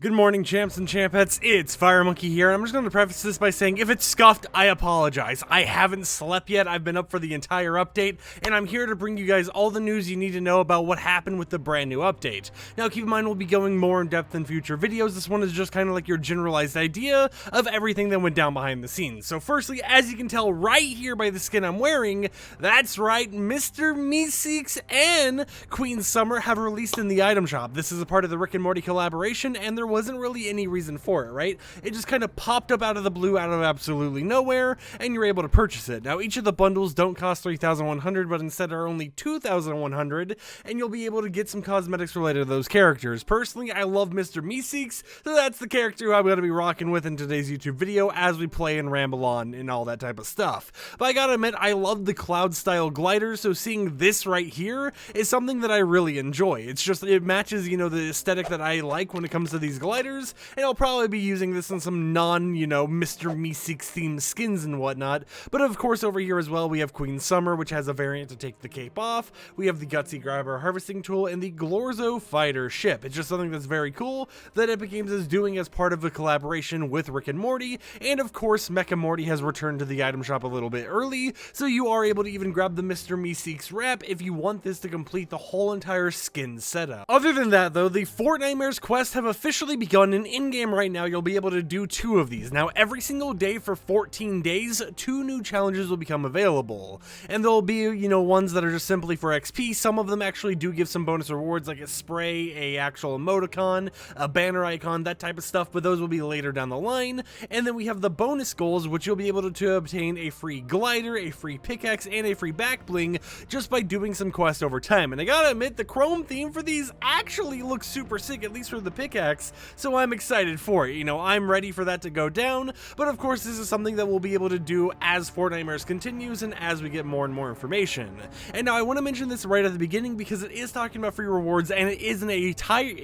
Good morning, champs and champettes. It's Fire Monkey here, and I'm just going to preface this by saying if it's scuffed, I apologize. I haven't slept yet. I've been up for the entire update, and I'm here to bring you guys all the news you need to know about what happened with the brand new update. Now, keep in mind, we'll be going more in depth in future videos. This one is just kind of like your generalized idea of everything that went down behind the scenes. So firstly, as you can tell right here by the skin I'm wearing, that's right, Mr. Meeseeks and Queen Summer have released in the item shop. This is a part of the Rick and Morty collaboration, and there wasn't really any reason for it, right? It just kind of popped up out of the blue, out of absolutely nowhere, and you're able to purchase it. Now, each of the bundles don't cost 3,100, but instead are only 2,100, and you'll be able to get some cosmetics related to those characters. Personally, I love Mr. Meeseeks, so that's the character who I'm going to be rocking with in today's YouTube video as we play and ramble on and all that type of stuff. But I gotta admit, I love the cloud style glider, so seeing this right here is something that I really enjoy. It's just, it matches, you know, the aesthetic that I like when it comes to these gliders, and I'll probably be using this in some Mr. Meeseeks themed skins and whatnot. But of course, over here as well, we have Queen Summer, which has a variant to take the cape off. We have the Gutsy Grabber harvesting tool and the Glorzo fighter ship. It's just something that's very cool that Epic Games is doing as part of a collaboration with Rick and Morty. And of course, Mecha Morty has returned to the item shop a little bit early, so you are able to even grab the Mr. Meeseeks wrap if you want this to complete the whole entire skin setup. Other than that though, the Fortnitemares quests have officially begun, and in-game right now you'll be able to do 2 of these. Now, every single day for 14 days, 2 new challenges will become available. And there'll be, ones that are just simply for XP. Some of them actually do give some bonus rewards, like a spray, a actual emoticon, a banner icon, that type of stuff, but those will be later down the line. And then we have the bonus goals, which you'll be able to obtain a free glider, a free pickaxe, and a free back bling just by doing some quests over time. And I gotta admit, the chrome theme for these actually looks super sick, at least for the pickaxe, so I'm excited for it. I'm ready for that to go down, but of course this is something that we'll be able to do as Fortnitemares continues and as we get more and more information. And now I want to mention this right at the beginning because it is talking about free rewards, and it is an entire,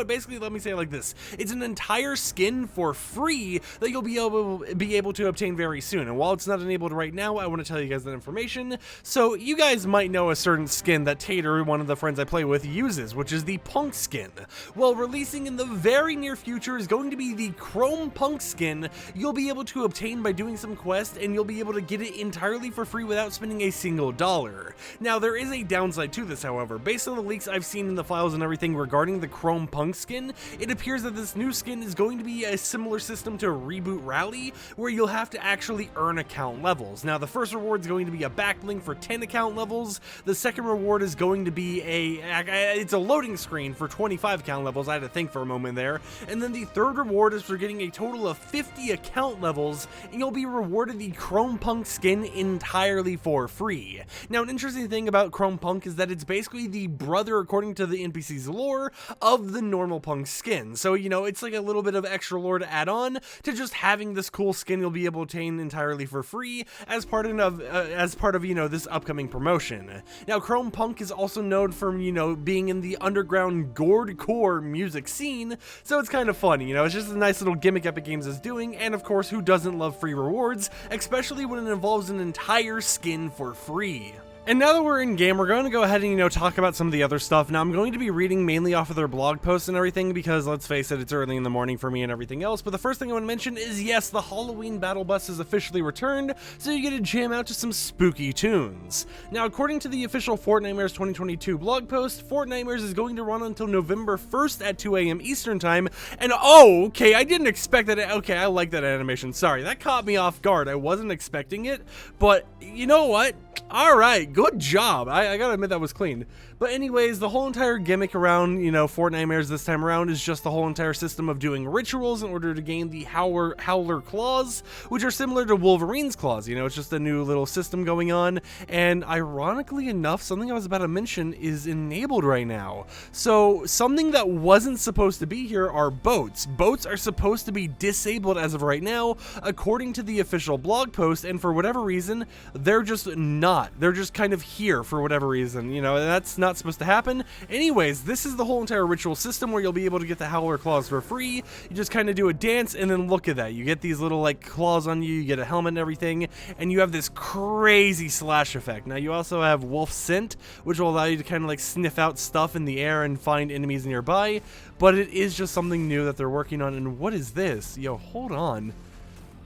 basically let me say it like this. It's an entire skin for free that you'll be able to obtain very soon. And while it's not enabled right now, I want to tell you guys that information. So you guys might know a certain skin that Tater, one of the friends I play with, uses, which is the Punk skin. Well, releasing in the very near future is going to be the Chrome Punk skin you'll be able to obtain by doing some quests, and you'll be able to get it entirely for free without spending a single dollar. Now, there is a downside to this, however. Based on the leaks I've seen in the files and everything regarding the Chrome Punk skin, it appears that this new skin is going to be a similar system to Reboot Rally, where you'll have to actually earn account levels. Now, the first reward is going to be a backlink for 10 account levels. The second reward is going to be it's a loading screen for 25 account levels. I had to think for a moment there. And then the third reward is for getting a total of 50 account levels, and you'll be rewarded the Chrome Punk skin entirely for free. Now, an interesting thing about Chrome Punk is that it's basically the brother, according to the NPC's lore, of the normal Punk skin. So, it's like a little bit of extra lore to add on to just having this cool skin you'll be able to obtain entirely for free as part of this upcoming promotion. Now, Chrome Punk is also known for, being in the underground Gordcore music scene, so it's kind of funny, it's just a nice little gimmick Epic Games is doing, and of course, who doesn't love free rewards, especially when it involves an entire skin for free. And now that we're in game, we're going to go ahead and, talk about some of the other stuff. Now, I'm going to be reading mainly off of their blog posts and everything because, let's face it, it's early in the morning for me and everything else. But the first thing I want to mention is, yes, the Halloween Battle Bus has officially returned, so you get to jam out to some spooky tunes. Now, according to the official Fortnitemares 2022 blog post, Fortnitemares is going to run until November 1st at 2 a.m. Eastern Time. And, okay, I didn't expect that. Okay, I like that animation. Sorry, that caught me off guard. I wasn't expecting it, but you know what? All right, good job. I gotta admit that was clean. But anyways, the whole entire gimmick around, Fortnitemares this time around is just the whole entire system of doing rituals in order to gain the Howler claws, which are similar to Wolverine's claws. It's just a new little system going on. And ironically enough, something I was about to mention is enabled right now. So something that wasn't supposed to be here are boats. Boats are supposed to be disabled as of right now, according to the official blog post, and for whatever reason, they're just not. not. They're just kind of here for whatever reason, you know, and that's not supposed to happen. Anyways, this is the whole entire ritual system where you'll be able to get the Howler Claws for free. You just kind of do a dance, and then look at that. You get these little, like, claws on you, you get a helmet and everything, and you have this crazy slash effect. Now, you also have Wolf Scent, which will allow you to kind of, like, sniff out stuff in the air and find enemies nearby, but it is just something new that they're working on. And what is this? Yo, hold on.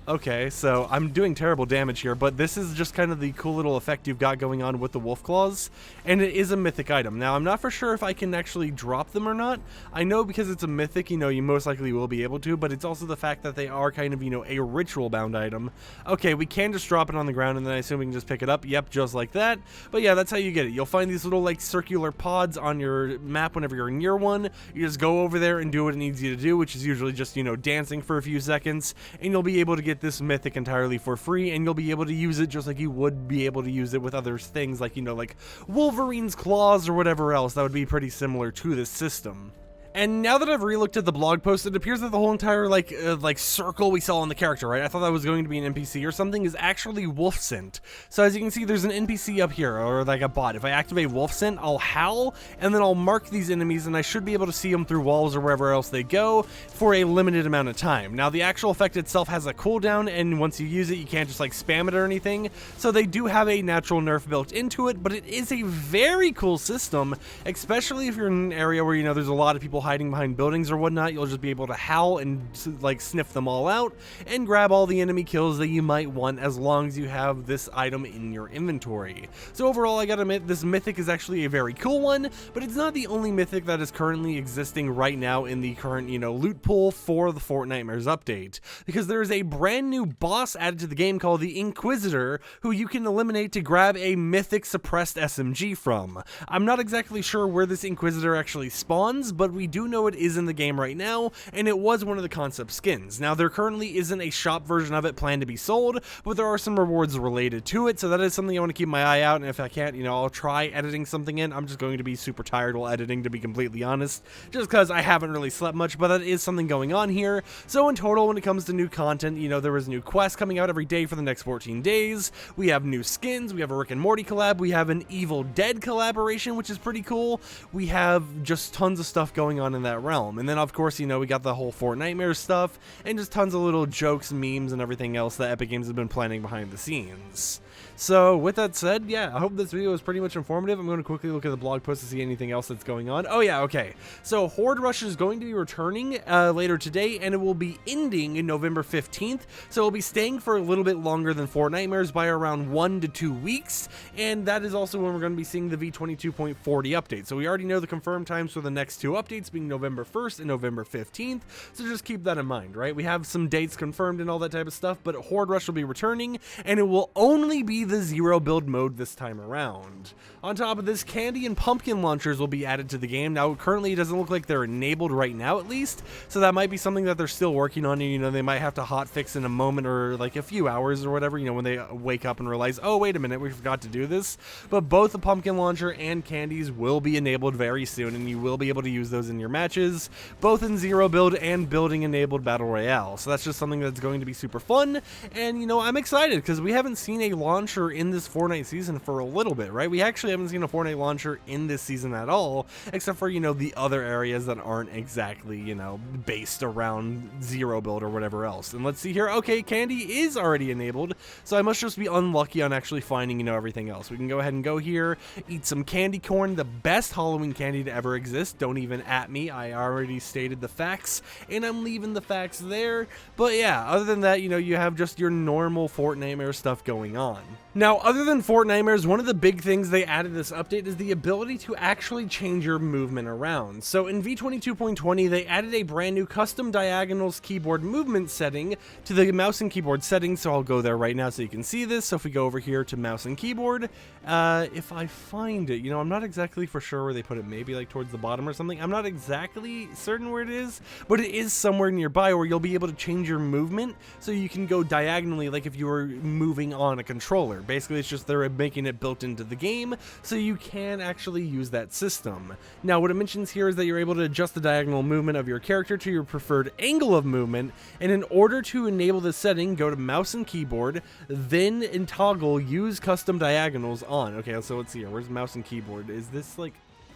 Okay, so I'm doing terrible damage here, but this is just kind of the cool little effect you've got going on with the Wolf Claws, and it is a mythic item. Now, I'm not for sure if I can actually drop them or not. I know because it's a mythic, you know, you most likely will be able to, but it's also the fact that they are kind of, you know, a ritual-bound item. Okay, we can just drop it on the ground, and then I assume we can just pick it up. Yep, just like that. But yeah, that's how you get it. You'll find these little, like, circular pods on your map whenever you're near one. You just go over there and do what it needs you to do, which is usually just, you know, dancing for a few seconds, and you'll be able to get this mythic entirely for free, and you'll be able to use it just like you would be able to use it with other things like, you know, like Wolverine's claws or whatever else that would be pretty similar to this system. And now that I've re-looked at the blog post, it appears that the whole entire, like circle we saw on the character, right? I thought that was going to be an NPC or something, is actually Wolf Scent. So as you can see, there's an NPC up here, or like a bot. If I activate Wolf Scent, I'll howl, and then I'll mark these enemies, and I should be able to see them through walls or wherever else they go for a limited amount of time. Now, the actual effect itself has a cooldown, and once you use it, you can't just, like, spam it or anything. So they do have a natural nerf built into it, but it is a very cool system, especially if you're in an area where, you know, there's a lot of people hiding behind buildings or whatnot. You'll just be able to howl and, like, sniff them all out and grab all the enemy kills that you might want, as long as you have this item in your inventory. So overall, I gotta admit, this mythic is actually a very cool one, but it's not the only mythic that is currently existing right now in the current, you know, loot pool for the Fortnitemares update, because there is a brand new boss added to the game called the Inquisitor, who you can eliminate to grab a mythic suppressed SMG from. I'm not exactly sure where this Inquisitor actually spawns, but we do know it is in the game right now, and it was one of the concept skins. Now, there currently isn't a shop version of it planned to be sold, but there are some rewards related to it, so that is something I want to keep my eye out, and if I can't, you know, I'll try editing something in. I'm just going to be super tired while editing, to be completely honest, just because I haven't really slept much, but that is something going on here. So in total, when it comes to new content, you know, there is new quests coming out every day for the next 14 days. We have new skins, we have a Rick and Morty collab, we have an Evil Dead collaboration, which is pretty cool. We have just tons of stuff going on in that realm. And then, of course, you know, we got the whole Fortnitemares stuff, and just tons of little jokes, memes, and everything else that Epic Games has been planning behind the scenes. So with that said, yeah, I hope this video was pretty much informative. I'm going to quickly look at the blog post to see anything else that's going on. Oh yeah, okay. So Horde Rush is going to be returning later today, and it will be ending in November 15th. So it'll be staying for a little bit longer than Fortnitemares by around 1 to 2 weeks. And that is also when we're going to be seeing the V22.40 update. So we already know the confirmed times for the next two updates being November 1st and November 15th. So just keep that in mind, right? We have some dates confirmed and all that type of stuff, but Horde Rush will be returning, and it will only be the zero build mode this time around. On top of this, candy and pumpkin launchers will be added to the game. Now, currently it doesn't look like they're enabled right now, at least, so that might be something that they're still working on, and, you know, they might have to hotfix in a moment or like a few hours or whatever, you know, when they wake up and realize, oh, wait a minute, we forgot to do this. But both the pumpkin launcher and candies will be enabled very soon, and you will be able to use those in your matches, both in zero build and building enabled battle royale. So that's just something that's going to be super fun, and, you know, I'm excited because we haven't seen a launcher in this Fortnite season for a little bit, right? We actually haven't seen a Fortnite launcher in this season at all, except for, you know, the other areas that aren't exactly, you know, based around zero build or whatever else. And let's see here. Okay, candy is already enabled, so I must just be unlucky on actually finding, you know, everything else. We can go ahead and go here, eat some candy corn, the best Halloween candy to ever exist. Don't even at me, I already stated the facts, and I'm leaving the facts there. But yeah, other than that, you know, you have just your normal Fortnitemares stuff going on. Now, other than Fortnitemares, one of the big things they added this update is the ability to actually change your movement around. So in V22.20, they added a brand new custom diagonals keyboard movement setting to the mouse and keyboard settings, so I'll go there right now so you can see this. So if we go over here to mouse and keyboard, if I find it, you know, I'm not exactly for sure where they put it, maybe like towards the bottom or something. I'm not exactly certain where it is, but it is somewhere nearby where you'll be able to change your movement so you can go diagonally like if you were moving on a controller. Basically, it's just they're making it built into the game so you can actually use that system. Now, what it mentions here is that you're able to adjust the diagonal movement of your character to your preferred angle of movement, and in order to enable this setting, go to mouse and keyboard, then in toggle use custom diagonals on. Okay, so let's see here. Where's mouse and keyboard? Is this like...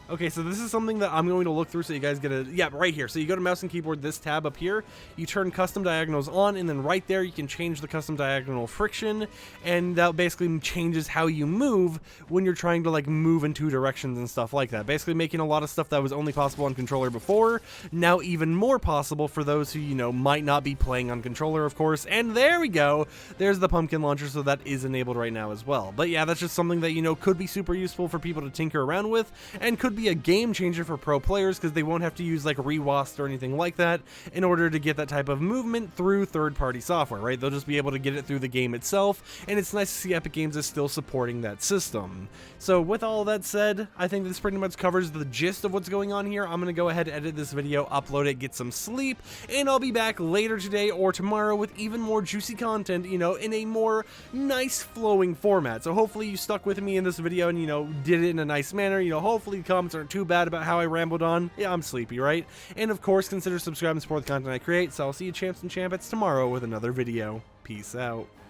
Okay, so this is something that I'm going to look through so you guys get a... Yeah, right here. So you go to mouse and keyboard, this tab up here, you turn custom diagonals on, and then right there you can change the custom diagonal friction, and that basically changes how you move when you're trying to like move in two directions and stuff like that. Basically making a lot of stuff that was only possible on controller before, now even more possible for those who, you know, might not be playing on controller, of course. And there we go. There's the pumpkin launcher, so that is enabled right now as well. But yeah, that's just something that, you know, could be super useful for people to tinker around with, and could be a game changer for pro players because they won't have to use like Rewast or anything like that in order to get that type of movement through third-party software, right? They'll just be able to get it through the game itself, and it's nice to see Epic Games is still supporting that system. So with all that said, I think this pretty much covers the gist of what's going on here. I'm going to go ahead and edit this video, upload it, get some sleep, and I'll be back later today or tomorrow with even more juicy content, you know, in a more nice flowing format. So hopefully you stuck with me in this video and, you know, did it in a nice manner. You know, hopefully the comments aren't too bad about how I rambled on. Yeah, I'm sleepy, right? And of course, consider subscribing and support the content I create. So I'll see you champs and champettes tomorrow with another video. Peace out.